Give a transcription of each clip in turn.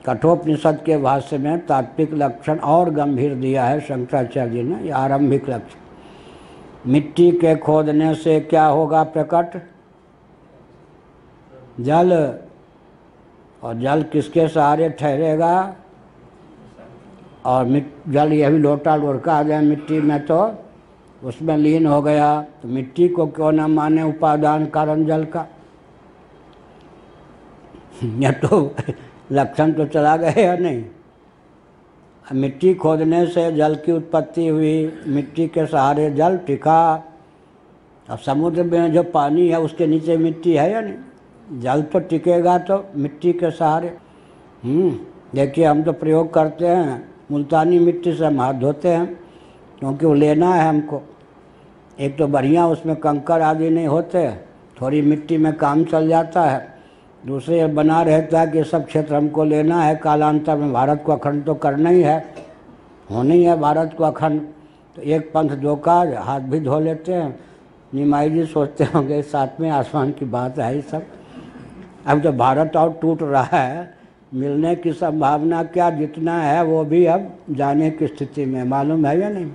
कठोपनिषद के भाष्य में तात्विक लक्षण और गंभीर दिया है शंकराचार्य जी ने। ये आरंभिक लक्षण, मिट्टी के खोदने से क्या होगा प्रकट? जल। और जल किसके सहारे ठहरेगा? और जल यह भी लोटा लुढ़का जाए मिट्टी में तो उसमें लीन हो गया, तो मिट्टी को क्यों न माने उपादान कारण जल का? यह तो लक्षण तो चला गया या नहीं? मिट्टी खोदने से जल की उत्पत्ति हुई, मिट्टी के सहारे जल टिका। अब समुद्र में जो पानी है उसके नीचे मिट्टी है या नहीं? जल तो टिकेगा तो मिट्टी के सहारे। देखिए हम तो प्रयोग करते हैं मुल्तानी मिट्टी से हम हाथ धोते हैं, क्योंकि वो लेना है हमको। एक तो बढ़िया उसमें कंकड़ आदि नहीं होते, थोड़ी मिट्टी में काम चल जाता है। दूसरे बना रहता है कि सब क्षेत्र हमको लेना है, कालांतर में भारत को अखंड तो करना ही है, होना ही है भारत को अखंड। तो एक पंथ दो काज, हाथ भी धो लेते हैं। निमाई जी सोचते होंगे सातवें आसमान की बात है ये सब। अब तो भारत और टूट रहा है, मिलने की संभावना क्या जितना है वो भी अब जाने की स्थिति में, मालूम है या नहीं?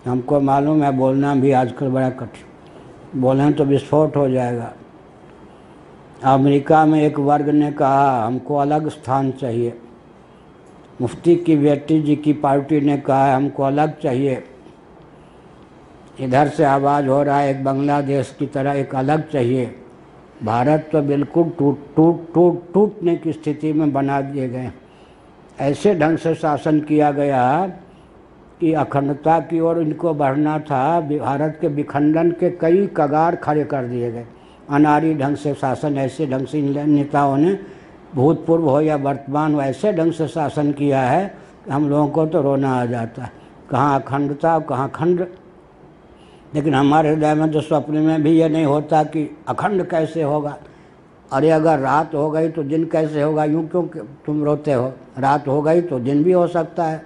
हमको मालूम है बोलना भी आजकल बड़ा कठिन, बोलें तो विस्फोट हो जाएगा। अमेरिका में एक वर्ग ने कहा हमको अलग स्थान चाहिए, मुफ्ती की बेटी जी की पार्टी ने कहा हमको अलग चाहिए, इधर से आवाज़ हो रहा है एक बांग्लादेश की तरह एक अलग चाहिए। भारत तो बिल्कुल टूटने की स्थिति में बना दिए गए। ऐसे ढंग से शासन किया गया कि अखंडता की ओर इनको बढ़ना था, भारत के विखंडन के कई कगार खड़े कर दिए गए। अनारी ढंग से शासन, ऐसे ढंग से इन नेताओं ने भूतपूर्व हो या वर्तमान हो ऐसे ढंग से शासन किया है कि हम लोगों को तो रोना आ जाता है। कहाँ अखंडता कहाँ खंड। लेकिन हमारे हृदय में तो स्वप्न में भी ये नहीं होता कि अखंड कैसे होगा। अरे अगर रात हो गई तो दिन कैसे होगा? यूँ क्यों तुम रोते हो? रात हो गई तो दिन भी हो सकता है,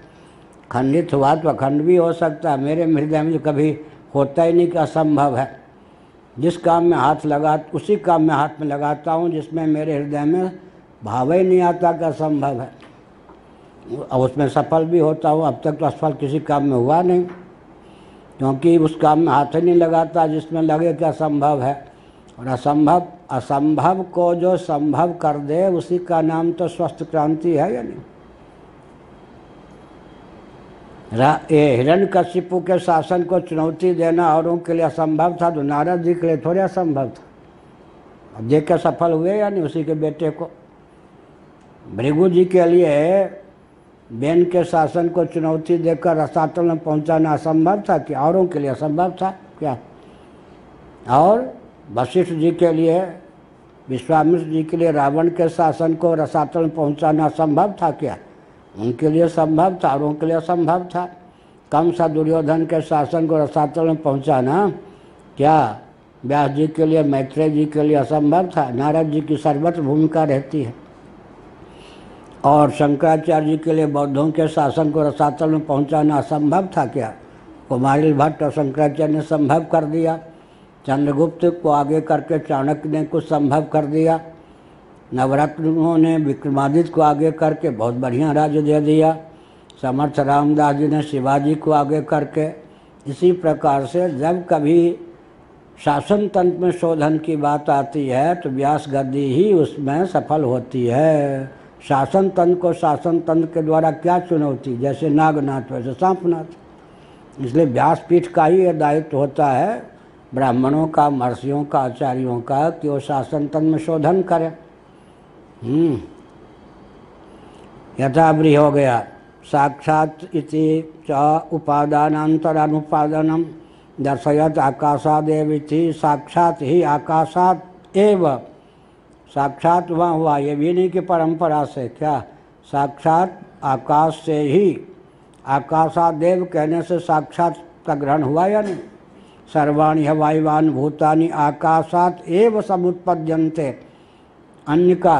खंडित हुआ तो अखंड भी हो सकता है। मेरे हृदय में तो कभी होता ही नहीं कि असंभव है। जिस काम में हाथ लगा उसी काम में हाथ में लगाता हूँ जिसमें मेरे हृदय में भाव ही नहीं आता कि असंभव है, और उसमें सफल भी होता हूँ। अब तक तो असफल किसी काम में हुआ नहीं, क्योंकि उस काम में हाथ ही नहीं लगाता जिसमें लगे कि असंभव है। और असंभव को जो संभव कर दे उसी का नाम तो स्वस्थ क्रांति है या नहीं? ये हिरण्यकशिपु के शासन को चुनौती देना औरों के लिए असंभव था, तो नारद जी के लिए थोड़े असंभव था। अब देख के सफल हुए या नहीं उसी के बेटे को? भृगु जी के लिए बेन के शासन को चुनौती देकर रसातल में पहुंचाना असंभव था कि औरों के लिए असंभव था क्या? और वशिष्ठ जी के लिए, विश्वामित्र जी के लिए रावण के शासन को रसातल में पहुंचाना असंभव था क्या? उनके लिए संभव था, औरों के लिए असंभव था। कंस दुर्योधन के शासन को रसातल में पहुंचाना क्या व्यास जी के लिए, मैत्रेय जी के लिए असंभव था? नारद जी की सर्वत्र भूमिका रहती है। और शंकराचार्य जी के लिए बौद्धों के शासन को रसातल में पहुंचाना असंभव था क्या? कुमारिल भट्ट और शंकराचार्य ने संभव कर दिया। चंद्रगुप्त को आगे करके चाणक्य ने कुछ संभव कर दिया। नवरत्नों ने विक्रमादित्य को आगे करके बहुत बढ़िया राज्य दे दिया। समर्थ रामदास जी ने शिवाजी को आगे करके। इसी प्रकार से जब कभी शासन तंत्र में शोधन की बात आती है तो व्यास गद्दी ही उसमें सफल होती है। शासन तंत्र को शासन तंत्र के द्वारा क्या चुनौती? जैसे नागनाथ वैसे सांपनाथ। इसलिए व्यासपीठ का ही यह दायित्व होता है ब्राह्मणों का, महर्षियों का, आचार्यों का, कि वो शासन तंत्र में शोधन करें। यथावृह हो गया। साक्षात इति च उपादानांतरानुपादानम दर्शयत आकाशादेव इति। साक्षात ही आकाशात एव, साक्षात वहाँ हुआ, ये भी नहीं कि परंपरा से। क्या? साक्षात आकाश से ही, आकाशादेव कहने से साक्षात का ग्रहण हुआ या नहीं? सर्वाणि हवाईवान भूतानि आकाशात एव समुत्पद्यन्ते। अन्य का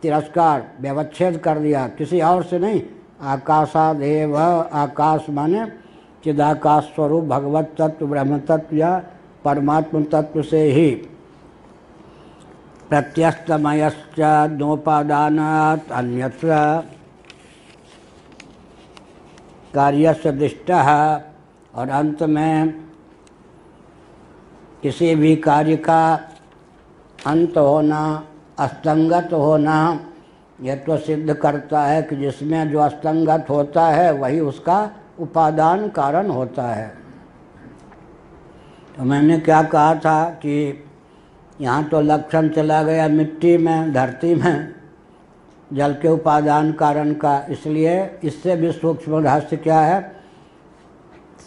तिरस्कार, व्यवच्छेद कर दिया, किसी और से नहीं। आकाशादेव, आकाश माने चिदाकाश स्वरूप भगवत तत्व, ब्रह्म तत्व या परमात्म तत्व से ही प्रत्यस्तमयश्च नोपादानात् अन्यत्र कार्यस्य दृष्टः। और अंत में किसी भी कार्य का अंत होना, असंगत होना, यह तो सिद्ध करता है कि जिसमें जो असंगत होता है वही उसका उपादान कारण होता है। तो मैंने क्या कहा था कि यहाँ तो लक्षण चला गया मिट्टी में, धरती में, जल के उपादान कारण का, इसलिए इससे भी सूक्ष्म रहस्य क्या है?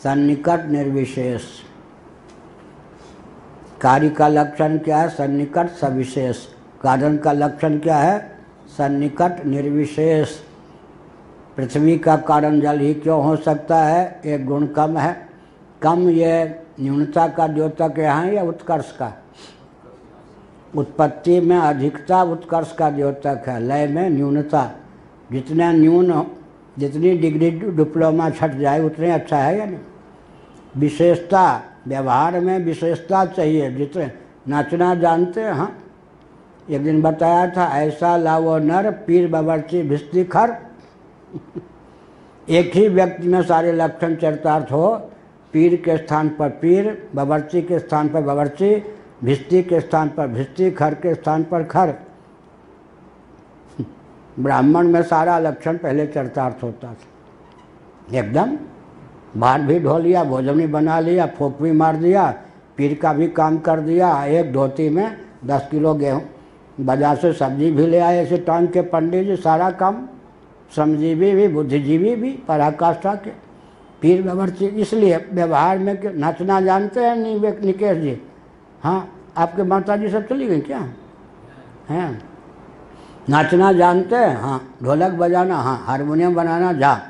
सन्निकट निर्विशेष। कार्य का लक्षण क्या है? सन्निकट सविशेष। कारण का लक्षण क्या है? सन्निकट निर्विशेष। पृथ्वी का कारण जल ही क्यों हो सकता है? एक गुण कम है। कम ये न्यूनता का द्योतक यहाँ या उत्कर्ष का? उत्पत्ति में अधिकता उत्कर्ष का द्योतक है, लय में न्यूनता। जितना न्यून, जितनी डिग्री डिप्लोमा छट जाए उतने अच्छा है या नहीं? विशेषता, व्यवहार में विशेषता चाहिए। जितने नाचना जानते हैं, हाँ, एक दिन बताया था, ऐसा लावो नर पीर बवर्ची भिस्ती खर। एक ही व्यक्ति में सारे लक्षण चरितार्थ हो, पीर के स्थान पर पीर, बवर्ची के स्थान पर बवर्ची, भिस्ती के स्थान पर भिस्ती, खर के स्थान पर खर। ब्राह्मण में सारा लक्षण पहले चरितार्थ होता था एकदम। भार भी ढो लिया, भोजन भी बना लिया, फूंक भी मार दिया, पीर का भी काम कर दिया। एक धोती में 10 किलो गेहूँ, बाजार से सब्जी भी ले आए ऐसे टांग के पंडित जी। सारा काम श्रमजीवी भी, बुद्धिजीवी भी, पराकाष्ठा के, पीर बवर्ची। इसलिए व्यवहार में नचना जानते हैं निकेश जी? हाँ, आपके माता जी सब चली गई क्या? हैं? नाचना जानते हैं? हाँ। ढोलक बजाना? हाँ। हारमोनियम बनाना? जा।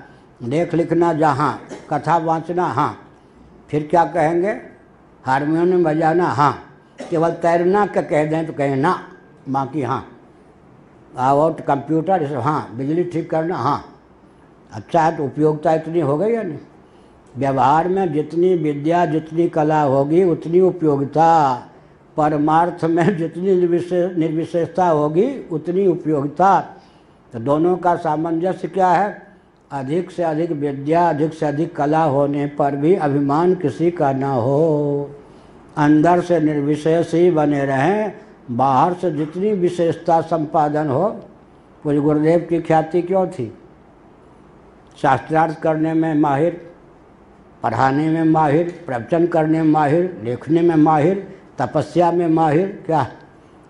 लेख लिखना? जा। हाँ। कथा वाँचना? हाँ। फिर क्या कहेंगे? हारमोनियम बजाना? हाँ। केवल तैरना का कह दें तो कहें ना, बाकी हाँ। Out computer? हाँ। बिजली ठीक करना? हाँ। अच्छा है, तो उपयोगिता इतनी हो गई या नहीं? व्यवहार में जितनी विद्या, जितनी कला होगी उतनी उपयोगिता। परमार्थ में जितनी निर्विशेषता होगी उतनी उपयोगिता। तो दोनों का सामंजस्य क्या है? अधिक से अधिक विद्या, अधिक से अधिक कला होने पर भी अभिमान किसी का ना हो। अंदर से निर्विशेष ही बने रहें, बाहर से जितनी विशेषता संपादन हो। कुछ गुरुदेव की ख्याति क्यों थी? शास्त्रार्थ करने में माहिर, पढ़ाने में माहिर, प्रवचन करने में माहिर, लिखने में माहिर, तपस्या में माहिर। क्या?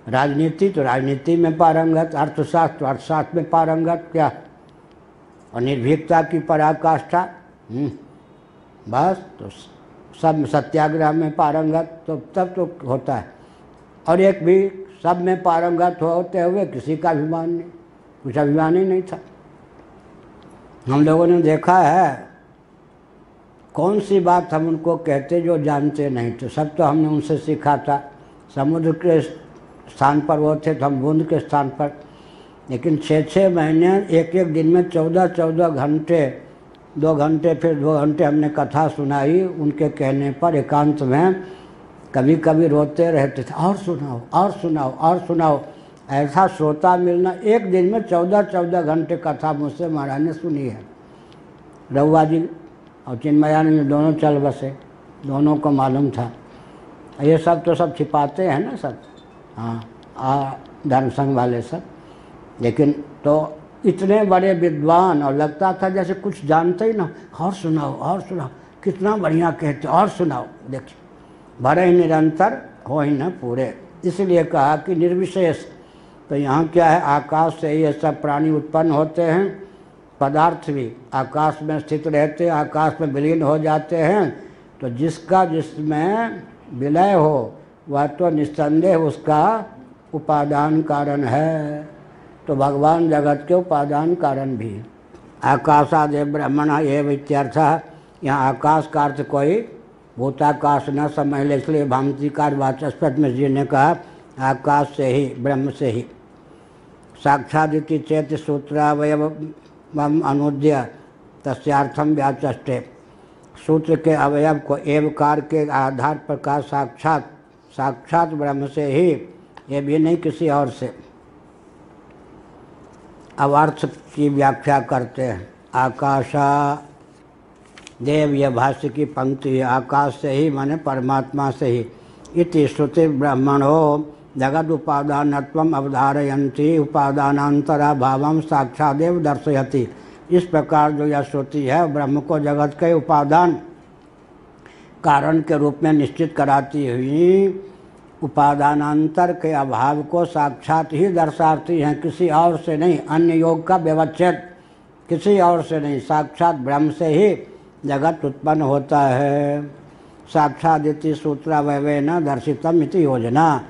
राजनीति तो राजनीति में पारंगत, अर्थशास्त्र तो अर्थशास्त्र में पारंगत। क्या? और निर्भीकता की पराकाष्ठा। बस, तो सब सत्याग्रह में पारंगत, तो तब तो होता है। और एक भी सब में पारंगत होते हुए किसी का अभिमान नहीं, कुछ अभिमान ही नहीं था। हम लोगों ने देखा है, कौन सी बात हम उनको कहते जो जानते नहीं थे। सब तो हमने उनसे सीखा था। समुद्र के स्थान पर वो थे तो हम बूंद के स्थान पर। लेकिन 6-6 महीने, एक एक दिन में 14-14 घंटे, 2 घंटे फिर 2 घंटे हमने कथा सुनाई उनके कहने पर एकांत में। कभी कभी रोते रहते थे, और सुनाओ, और सुनाओ, और सुनाओ। ऐसा श्रोता मिलना, एक दिन में 14-14 घंटे कथा मुझसे महाराज ने सुनी है। रघुआ जी और चिन्मयानंद दोनों चल बसे, दोनों को मालूम था। ये सब तो सब छिपाते हैं ना सब, हाँ, धर्म संघ वाले सब। लेकिन तो इतने बड़े विद्वान, और लगता था जैसे कुछ जानते ही ना। और सुनाओ, और सुनाओ, कितना बढ़िया कहते, और सुनाओ। देखिए, भरे ही निरंतर हो ही न पूरे। इसलिए कहा कि निर्विशेष। तो यहाँ क्या है? आकाश से ये सब प्राणी उत्पन्न होते हैं, पदार्थ भी आकाश में स्थित रहते हैं, आकाश में विलीन हो जाते हैं। तो जिसका जिसमें विलय हो वह तो निस्संदेह उसका उपादान कारण है। तो भगवान जगत के उपादान कारण भी। आकाशादि ब्रह्मण एव इत्यर्थः। यहाँ आकाश का अर्थ कोई भूताकाश न समझ ले, इसलिए भामतीकार वाचस्पति में जी ने कहा आकाश से ही, ब्रह्म से ही। साक्षादिति चेत सूत्रावयव अनुद्य तस्यार्थम व्याचष्टे। सूत्र के अवयव को एवकार के आधार पर कहा साक्षात ब्रह्म से ही ये भी नहीं किसी और से। अब अर्थ की व्याख्या करते हैं। आकाशा देव, यह भाष्य की पंक्ति है। आकाश से ही माने परमात्मा से ही। इति श्रुति ब्रह्मणो जगद उपादानत्वम अवधारयन्ति उपादानांतरा भावम साक्षादेव दर्शयति। इस प्रकार जो यह श्रुति है ब्रह्म को जगत के उपादान कारण के रूप में निश्चित कराती हुई उपादानांतर के अभाव को साक्षात ही दर्शाती हैं, किसी और से नहीं। अन्य योग का व्यवच्छेद किसी और से नहीं, साक्षात ब्रह्म से ही जगत उत्पन्न होता है। साक्षादिति सूत्रावयवेन दर्शितम इति योजना।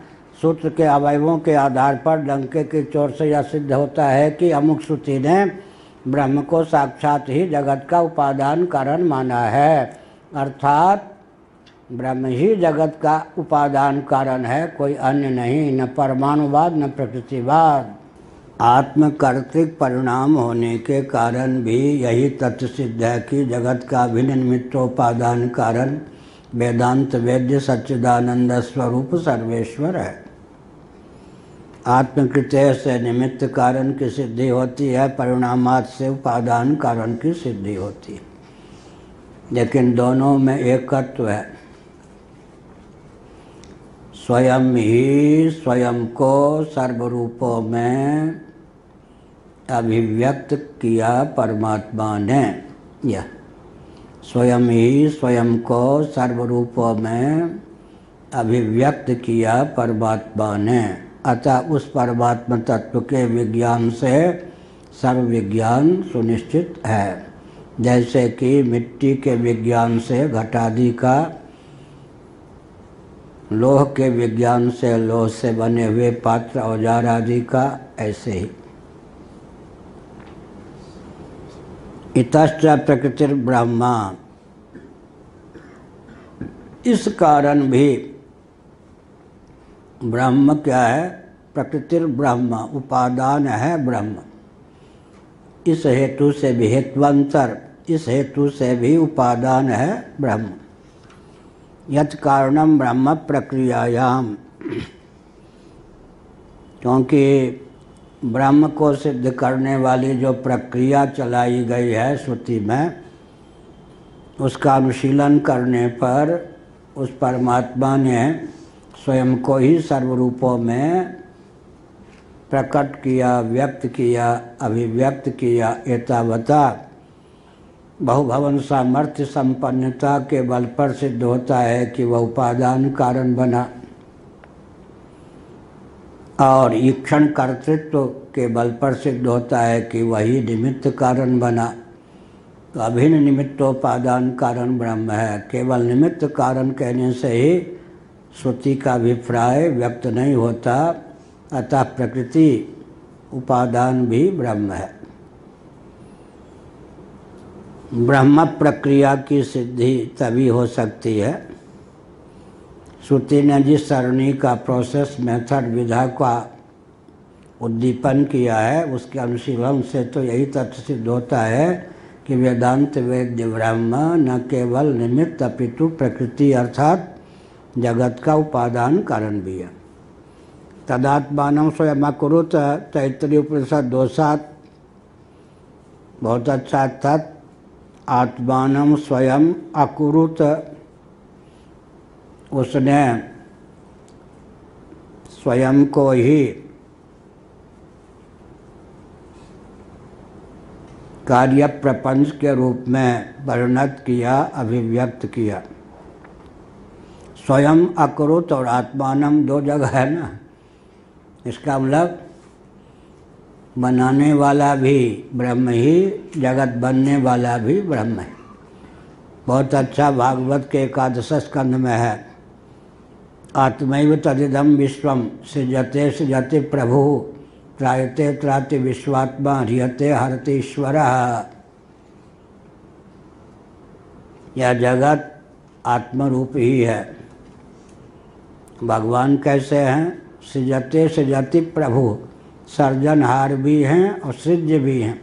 सूत्र के अवयवों के आधार पर डंके की चोट से यह सिद्ध होता है कि अमुक श्रुति ने ब्रह्म को साक्षात ही जगत का उपादान कारण माना है, अर्थात ब्रह्म ही जगत का उपादान कारण है, कोई अन्य नहीं। न परमाणुवाद न प्रकृतिवाद। आत्मकर्तृक परिणाम होने के कारण भी यही तथ्य सिद्ध है कि जगत का अभिनिमित्तोपादान कारण वेदांत वेद्य सच्चिदानंद स्वरूप सर्वेश्वर है। आत्मकृत्य से निमित्त कारण की सिद्धि होती है, परिणामात से उपादान कारण की सिद्धि होती है, लेकिन दोनों में एकत्व है। स्वयं ही स्वयं को सर्वरूपों में अभिव्यक्त किया परमात्मा ने। यह स्वयं ही स्वयं को सर्वरूपों में अभिव्यक्त किया परमात्मा ने, अतः उस परमात्मा तत्व के विज्ञान से सर्व विज्ञान सुनिश्चित है। जैसे कि मिट्टी के विज्ञान से घटादि का, लोह के विज्ञान से लोह से बने हुए पात्र औजार आदि का, ऐसे ही। इतश्च प्रकृतिर्ब्रह्मा, इस कारण भी ब्रह्म क्या है? प्रकृतिर्ब्रह्म, उपादान है ब्रह्म। इस हेतु से भी हेत्वंतर, इस हेतु से भी उपादान है ब्रह्म। यत् कारणम ब्रह्म प्रक्रियायाम, क्योंकि ब्रह्म को सिद्ध करने वाली जो प्रक्रिया चलाई गई है श्रुति में, उसका अनुशीलन करने पर उस परमात्मा ने स्वयं को ही सर्वरूपों में प्रकट किया, व्यक्त किया, अभिव्यक्त किया। एतावता बहुभवन सामर्थ्य संपन्नता के बल पर सिद्ध होता है कि वह उपादान कारण बना, और ईक्षण कर्तृत्व के बल पर सिद्ध होता है कि वही निमित्त कारण बना। तो अभिन्न निमित्तोपादान कारण ब्रह्म है। केवल निमित्त कारण कहने से ही श्रुति का अभिप्राय व्यक्त नहीं होता, अतः प्रकृति उपादान भी ब्रह्म है। ब्रह्म प्रक्रिया की सिद्धि तभी हो सकती है, श्रुति ने जिस सरणी का प्रोसेस मेथड विधा का उद्दीपन किया है, उसके अनुशीलन से तो यही तथ्य सिद्ध होता है कि वेदांत वेद्य ब्रह्म न केवल निमित्त अपितु प्रकृति अर्थात जगत का उपादान कारण भी है। तदात्मानं स्वयं अकुरुत, तैत्तरीय उपनिषद 2:7 बहुत अच्छा था। आत्मानं स्वयं अकुरुत, उसने स्वयं को ही कार्य प्रपंच के रूप में परिणत किया, अभिव्यक्त किया। स्वयं अकुरुत और आत्मानम दो जगह है ना, इसका मतलब बनाने वाला भी ब्रह्म ही, जगत बनने वाला भी ब्रह्म है। बहुत अच्छा भागवत के 11 स्कंध में है, आत्मैव तदिदं विश्वम सृजते सृजति प्रभु त्रायते त्राति विश्वात्मा ह्रियते हरति ईश्वरः। यह जगत आत्मरूप ही है। भगवान कैसे हैं? सृजते सृजति प्रभु, सर्जनहार भी हैं और सृज्य भी हैं,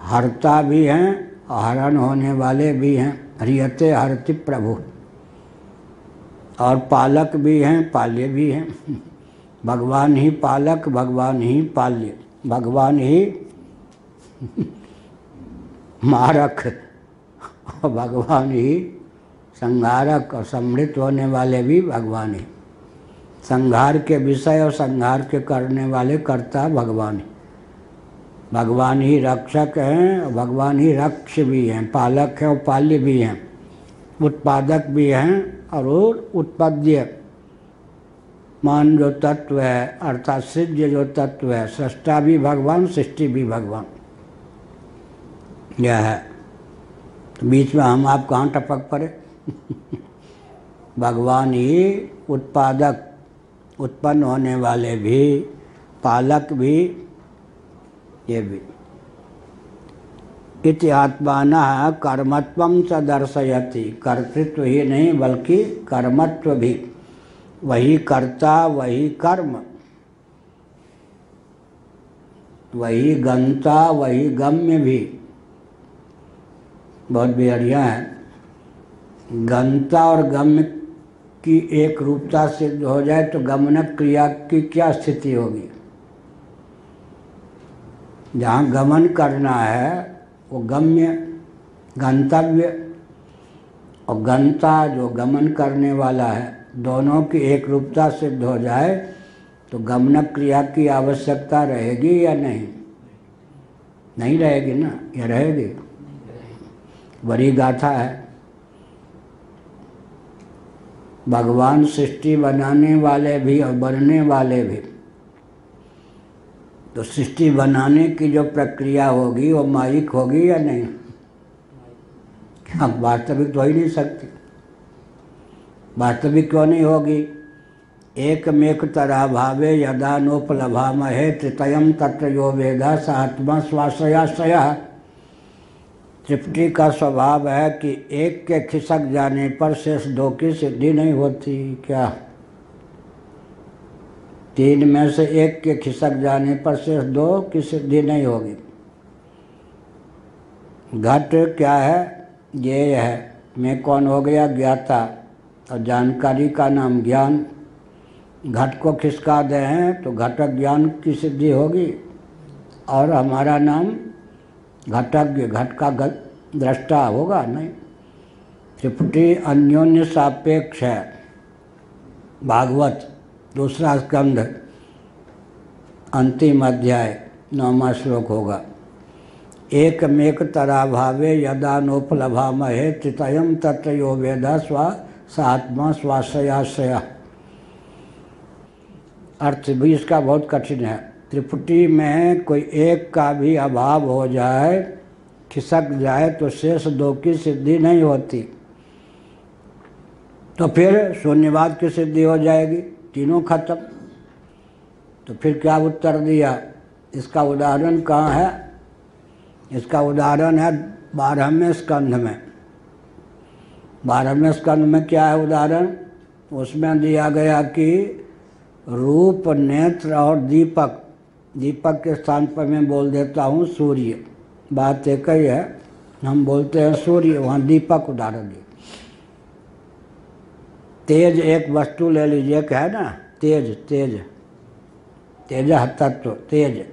हरता भी हैं और हरण होने वाले भी हैं। ह्रियते हरति प्रभु, और पालक भी हैं, पाल्य भी हैं। भगवान ही पालक, भगवान ही पाल्य, भगवान ही मारक और भगवान ही संहारक, और समृद्ध होने वाले भी भगवान ही। संहार के विषय और संहार के करने वाले कर्ता भगवान ही। भगवान ही रक्षक हैं और भगवान ही रक्ष भी हैं, पालक हैं और पाल्य भी हैं, उत्पादक भी हैं और उत्पद्य मान जो तत्व है अर्थात सिद्ध जो तत्व है, सृष्टा भी भगवान, सृष्टि भी भगवान, यह है। तो बीच में हम आप कहाँ टपक पड़े? भगवान ही उत्पादक, उत्पन्न होने वाले भी, पालक भी, ये भी। इति आत्मानः कर्मत्वं च दर्शयति, कर्तृत्व ही नहीं बल्कि कर्मत्व भी, वही कर्ता वही कर्म, वही गंता वही गम्य भी। बहुत बढ़िया है। गंता और गम्य की एक रूपता सिद्ध हो जाए तो गमनक क्रिया की क्या स्थिति होगी? जहाँ गमन करना है वो गम्य, गंतव्य, और गंता जो गमन करने वाला है, दोनों की एक रूपता सिद्ध हो जाए तो गमनक क्रिया की आवश्यकता रहेगी या नहीं? नहीं रहेगी ना, या रहेगी? बड़ी गाथा है। भगवान सृष्टि बनाने वाले भी और बनने वाले भी। तो सृष्टि बनाने की जो प्रक्रिया होगी वो मायिक होगी या नहीं? अब वास्तविक तो हो ही नहीं सकती। वास्तविक क्यों नहीं होगी? एकमेक तराभावे यदा नोपलभामहे तृतयम तत्र यो वेदा स आत्मा स्वाश्रयाश्रयः। त्रिपुटी का स्वभाव है कि एक के खिसक जाने पर शेष दो की सिद्धि नहीं होती। क्या? तीन में से एक के खिसक जाने पर शेष दो की सिद्धि नहीं होगी। घट क्या है? ये है। मैं कौन हो गया? ज्ञाता, और जानकारी का नाम ज्ञान। घट को खिसका दे हैं तो घटक ज्ञान की सिद्धि होगी, और हमारा नाम घटज्ञ, घट का दृष्टा होगा नहीं। त्रिपुटी अन्योन्य सापेक्ष है। भागवत दूसरा स्कंध अंतिम अध्याय 9वां श्लोक होगा। एकमेक तराभावे यदा नोपलभामहे तृतयम तत्र यो वेदा स आत्मा स्वाश्रयाश्रयः। अर्थ भी इसका बहुत कठिन है। त्रिपुटी में कोई एक का भी अभाव हो जाए, खिसक जाए तो शेष दो की सिद्धि नहीं होती। तो फिर शून्यवाद की सिद्धि हो जाएगी, तीनों खत्म। तो फिर क्या उत्तर दिया? इसका उदाहरण कहाँ है? इसका उदाहरण है 12वें स्कंध में। 12वें स्कंध में क्या है उदाहरण? उसमें दिया गया कि रूप, नेत्र और दीपक, दीपक के स्थान पर मैं बोल देता हूँ सूर्य, बात एक ही है। हम बोलते हैं सूर्य, वहाँ दीपक उदाहरण दिया। तेज एक वस्तु ले लीजिए, क्या है ना? तेज, तेज, तेज तत्व, तेज।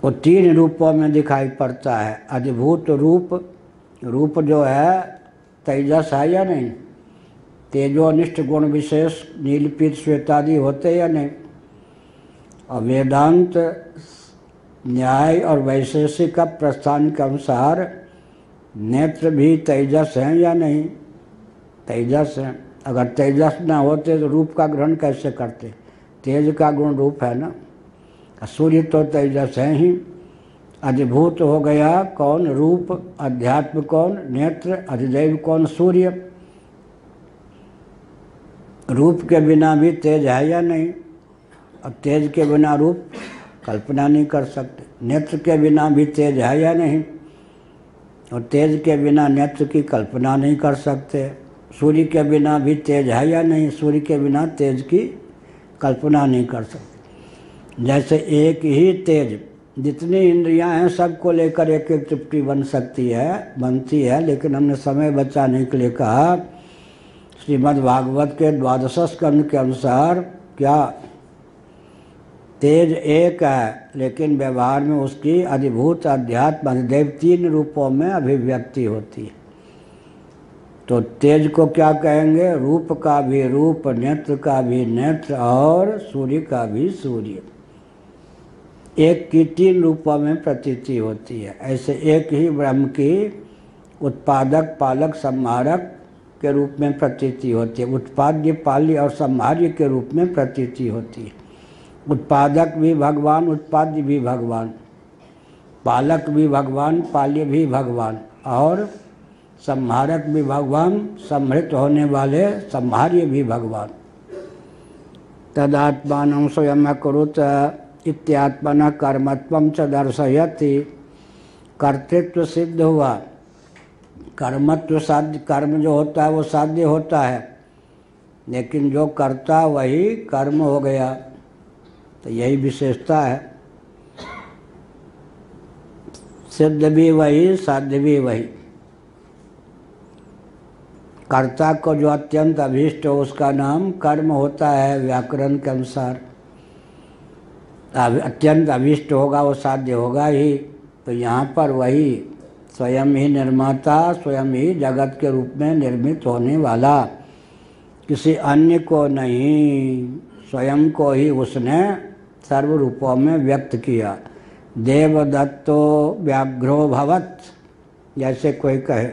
वो तीन रूपों में दिखाई पड़ता है। अधिभूत रूप, रूप जो है तेजस है या नहीं? तेजोनिष्ठ गुण विशेष नीलपीत श्वेतादि होते या नहीं? और वेदांत न्याय और वैशेषिक प्रस्थान के अनुसार नेत्र भी तेजस हैं या नहीं? तेजस हैं। अगर तेजस ना होते तो रूप का ग्रहण कैसे करते? तेज का गुण रूप है ना। सूर्य तो तेजस है ही। अधिभूत हो गया कौन? रूप। अध्यात्म कौन? नेत्र। अधिदैव कौन? सूर्य। रूप के बिना भी तेज है या नहीं? और तेज के बिना रूप कल्पना नहीं कर सकते। नेत्र के बिना भी तेज है या नहीं? और तेज के बिना नेत्र की कल्पना नहीं कर सकते। सूर्य के बिना भी तेज है या नहीं? सूर्य के बिना तेज की कल्पना नहीं कर सकते। जैसे एक ही तेज जितनी इंद्रियां हैं सबको लेकर एक एक तृप्ति बनती है, लेकिन हमने समय बचाने के लिए कहा श्रीमद् भागवत के 12 स्कंद के अनुसार क्या तेज एक है, लेकिन व्यवहार में उसकी अधिभूत, अध्यात्म, अधिदेव 3 रूपों में अभिव्यक्ति होती है। तो तेज को क्या कहेंगे? रूप का भी रूप, नेत्र का भी नेत्र और सूर्य का भी सूर्य। एक की 3 रूपों में प्रतीति होती है। ऐसे एक ही ब्रह्म की उत्पादक, पालक, संहारक के रूप में प्रतीति होती है। उत्पाद्य, पाल्य और संहार्य के रूप में प्रतीति होती है। उत्पादक भी भगवान, उत्पाद्य भी भगवान, पालक भी भगवान, पाल्य भी भगवान और संहारक भी भगवान, संहृत होने वाले संहार्य भी भगवान। तदात्मानं स्वयं अकुरुत इत्यात्मना कर्मत्वं च दर्शयति। कर्तृत्व सिद्ध हुआ, कर्मत्व साध्य, कर्म जो होता है वो साध्य होता है, लेकिन जो करता वही कर्म हो गया। तो यही विशेषता है, सिद्ध भी वही, साध्य भी वही। कर्ता को जो अत्यंत अभीष्ट हो उसका नाम कर्म होता है व्याकरण के अनुसार। अत्यंत अभीष्ट होगा वो साध्य होगा ही। तो यहाँ पर वही स्वयं ही निर्माता, स्वयं ही जगत के रूप में निर्मित होने वाला, किसी अन्य को नहीं, स्वयं को ही उसने सर्व रूपों में व्यक्त किया। देवदत्तो व्याघ्रो भवत्, जैसे कोई कहे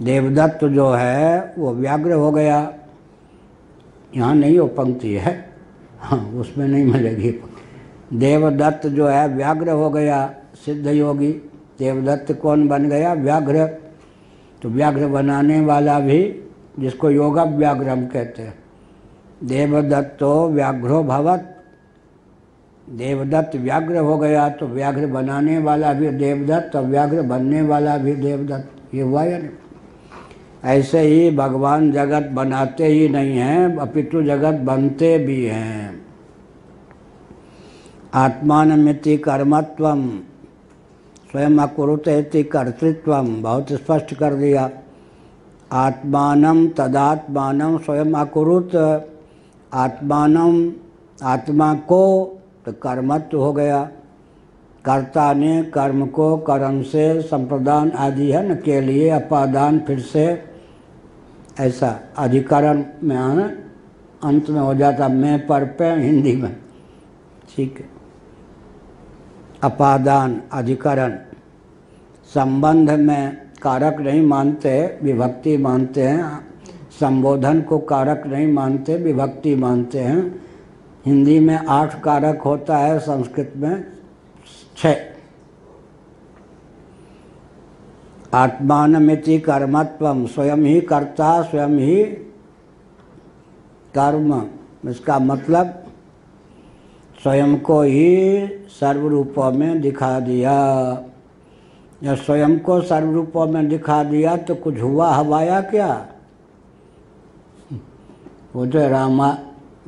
देवदत्त जो है वो व्याघ्र हो गया। यहाँ नहीं वो पंक्ति है, हाँ उसमें नहीं मिलेगी। देवदत्त जो है व्याघ्र हो गया, सिद्ध योगी। देवदत्त कौन बन गया? व्याघ्र। तो व्याघ्र बनाने वाला भी, जिसको योगा व्याघ्र हम कहते हैं। देवदत्तो व्याघ्रो भवत्, देवदत्त व्याघ्र हो गया तो व्याघ्र बनाने वाला भी देवदत्त और व्याघ्र बनने वाला भी देवदत्त। ये हुआ या नहीं? ऐसे ही भगवान जगत बनाते ही नहीं हैं, अपितु जगत बनते भी हैं। आत्मानमिति कर्मत्वम स्वयं अकुरुत इति कर्तृत्वम, बहुत स्पष्ट कर दिया। आत्मानं तदात्मानं स्वयं अकुरुत, आत्मानं आत्मा को, तो कर्मत्व हो गया। कर्ता ने कर्म को कर्म से संप्रदान आदि है न के लिए अपादान, फिर से ऐसा अधिकरण में आना, अंत में हो जाता मैं पर पे हिंदी में, ठीक है। अपादान अधिकरण, संबंध में कारक नहीं मानते, विभक्ति मानते हैं। संबोधन को कारक नहीं मानते, विभक्ति मानते हैं। हिंदी में 8 कारक होता है, संस्कृत में 6। आत्मानमिति कर्मत्वम, स्वयं ही कर्ता, स्वयं ही कर्म। इसका मतलब स्वयं को ही सर्व रूपों में दिखा दिया। जब स्वयं को सर्व रूपों में दिखा दिया तो कुछ हुआ हवाया क्या? वो तो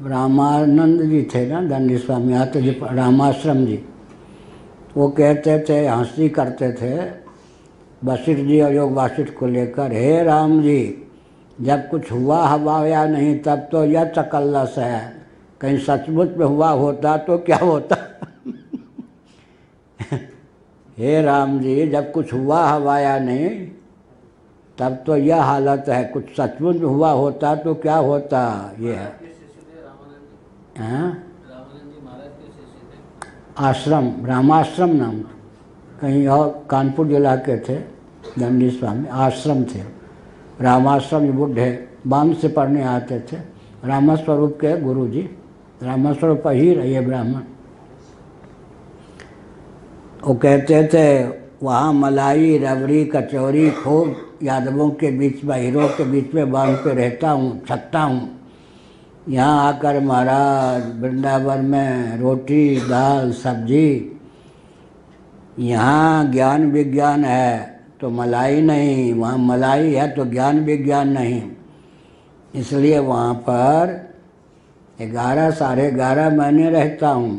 रामानंद जी थे ना, दंडी स्वामी आते जी, रामाश्रम जी, वो कहते थे, हंसी करते थे वशिष्ठ जी और योग वासिष्ठ को लेकर, हे राम जी जब कुछ हुआ हवाया नहीं तब तो यह चकल्लस है, कहीं सचमुच में हुआ होता तो क्या होता? हे राम जी जब कुछ हुआ हवाया नहीं तब तो यह हालत है, कुछ सचमुच में हुआ होता तो क्या होता? ये है आश्रम, रामाश्रम नाम, कहीं और कानपुर जिला के थे दंडी स्वामी, आश्रम थे। रामाश्रम बुढ़े बांध से पढ़ने आते थे, रामस्वरूप के गुरु जी, रामस्वरूप ही रहिए ब्राह्मण। वो कहते थे वहाँ मलाई रबड़ी कचौरी खूब यादवों के बीच में, हीरो के बीच में बांध पे रहता हूँ, छकता हूँ। यहाँ आकर महाराज वृंदावन में रोटी दाल सब्जी, यहाँ ज्ञान विज्ञान है तो मलाई नहीं, वहाँ मलाई है तो ज्ञान विज्ञान नहीं। इसलिए वहाँ पर 11 साढ़े 11 महीने रहता हूँ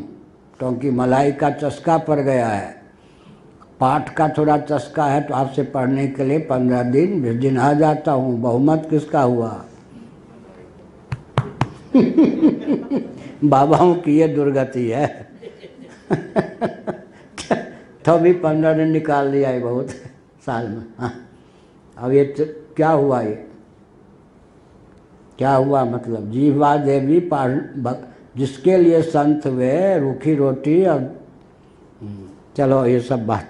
क्योंकि मलाई का चस्का पड़ गया है। पाठ का थोड़ा चस्का है तो आपसे पढ़ने के लिए 15 दिन 20 दिन आ जाता हूँ। बहुमत किसका हुआ? बाबाओं की ये दुर्गति है। तो भी 15 दिन निकाल लिया है बहुत साल में। हाँ, अब ये क्या हुआ? ये क्या हुआ? मतलब जीवा देवी जिसके लिए संत वे रूखी रोटी और चलो ये सब बात।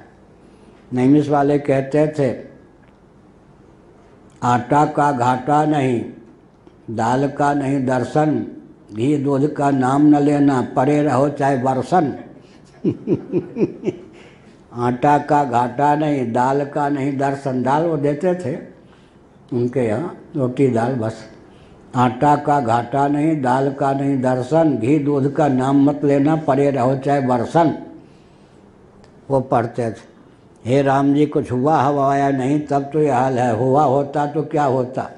नैमिष वाले कहते थे आटा का घाटा नहीं, दाल का नहीं दर्शन, घी दूध का नाम न लेना, परे रहो चाहे बरसन। आटा का घाटा नहीं, दाल का नहीं दर्शन। दाल वो देते थे उनके यहाँ, रोटी दाल बस। आटा का घाटा नहीं, दाल का नहीं दर्शन, घी दूध का नाम मत लेना, परे रहो चाहे बरसन। वो पढ़ते थे। हे राम जी कुछ हुआ हवाया नहीं तब तो ये हाल है, हुआ होता तो क्या होता।